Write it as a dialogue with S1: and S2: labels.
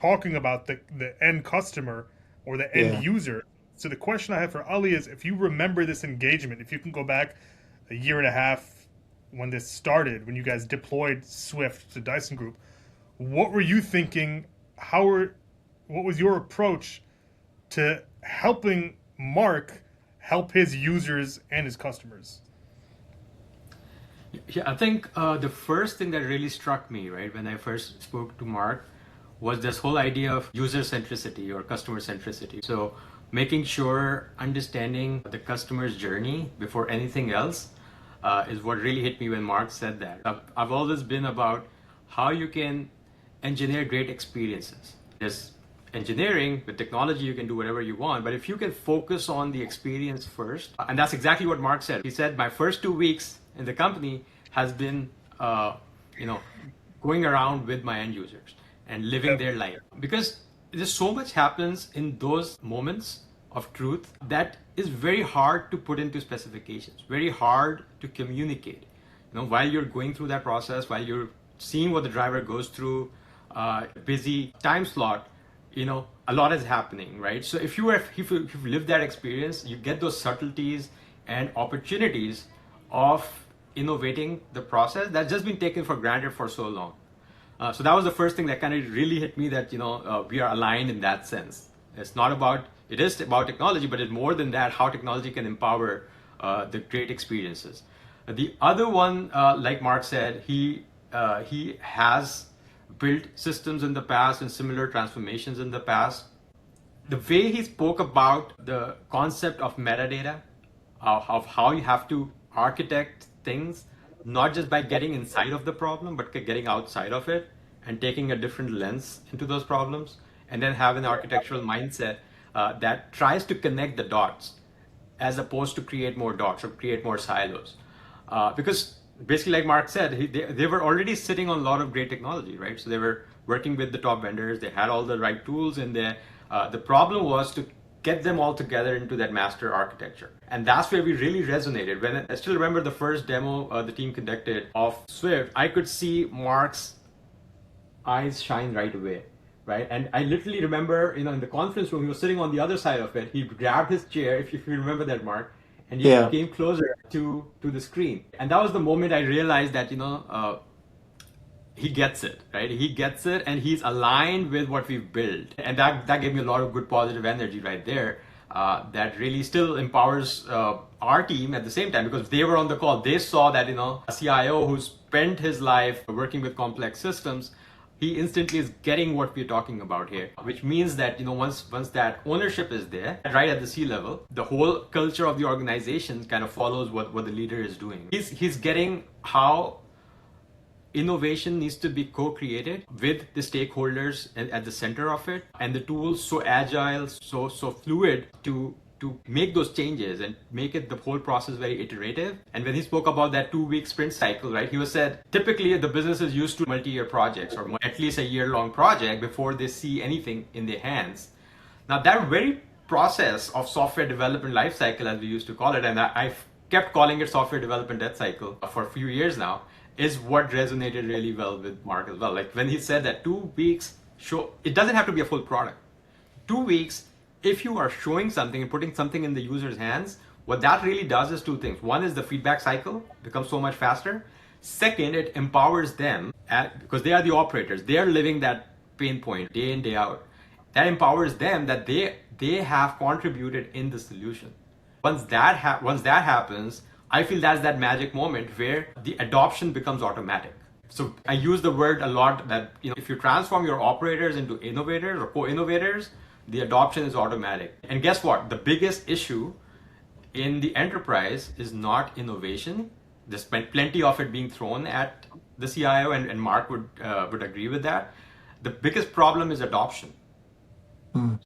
S1: talking about the end customer or the end
S2: Yeah.
S1: user. So the question I have for Ali is, if you remember this engagement, if you can go back a year and a half when this started, when you guys deployed Swift to Dyson Group, what were you thinking? What was your approach to helping Mark help his users and his customers?
S3: Yeah, I think the first thing that really struck me, right, when I first spoke to Mark, was this whole idea of user centricity or customer centricity. So making sure understanding the customer's journey before anything else is what really hit me when Mark said that. I've always been about how you can engineer great experiences. There's engineering with technology, you can do whatever you want, but if you can focus on the experience first, and that's exactly what Mark said. He said, my first 2 weeks in the company has been, you know, going around with my end users and living
S1: Yep.
S3: their life, because there's so much happens in those moments of truth that is very hard to put into specifications, very hard to communicate. While you're going through that process, while you're seeing what the driver goes through, busy time slot, a lot is happening, right? So if you've lived that experience, you get those subtleties and opportunities of innovating the process that's just been taken for granted for so long. So that was the first thing that kind of really hit me, that we are aligned in that sense. It is about technology, but it's more than that, how technology can empower the great experiences. The other one, like Mark said, he has built systems in the past and similar transformations in the past. The way he spoke about the concept of metadata, of how you have to architect things, not just by getting inside of the problem, but getting outside of it and taking a different lens into those problems, and then have an architectural mindset that tries to connect the dots as opposed to create more dots or create more silos. Because basically, like Mark said, they were already sitting on a lot of great technology, right? So they were working with the top vendors, they had all the right tools in there. The problem was to get them all together into that master architecture. And that's where we really resonated. When I still remember the first demo the team conducted of Swift, I could see Mark's eyes shine right away, right? And I literally remember, in the conference room, he was sitting on the other side of it. He grabbed his chair, if you remember that, Mark, and he
S2: Yeah.
S3: came closer to the screen. And that was the moment I realized that, he gets it, right? He gets it, and he's aligned with what we've built. And that gave me a lot of good positive energy right there. That really still empowers our team at the same time, because they were on the call. They saw that, a CIO who spent his life working with complex systems, he instantly is getting what we're talking about here, which means that, once that ownership is there, right at the C level, the whole culture of the organization kind of follows what the leader is doing. He's getting how innovation needs to be co-created with the stakeholders at the center of it, and the tools so agile, so fluid to make those changes and make it the whole process very iterative. And when he spoke about that 2 week sprint cycle, right, he was said typically the business is used to multi-year projects, or at least a year-long project before they see anything in their hands. Now that very process of software development lifecycle, as we used to call it, and I've kept calling it software development death cycle for a few years now, is what resonated really well with Mark as well. Like when he said that 2 weeks show, it doesn't have to be a full product. 2 weeks, if you are showing something and putting something in the user's hands, what that really does is two things. One is the feedback cycle becomes so much faster. Second, it empowers them because they are the operators. They are living that pain point day in, day out. That empowers them that they have contributed in the solution. Once that happens, I feel that's that magic moment where the adoption becomes automatic. So I use the word a lot that, if you transform your operators into innovators or co-innovators, the adoption is automatic. And guess what? The biggest issue in the enterprise is not innovation. There's plenty of it being thrown at the CIO, and Mark would agree with that. The biggest problem is adoption.
S2: Mm.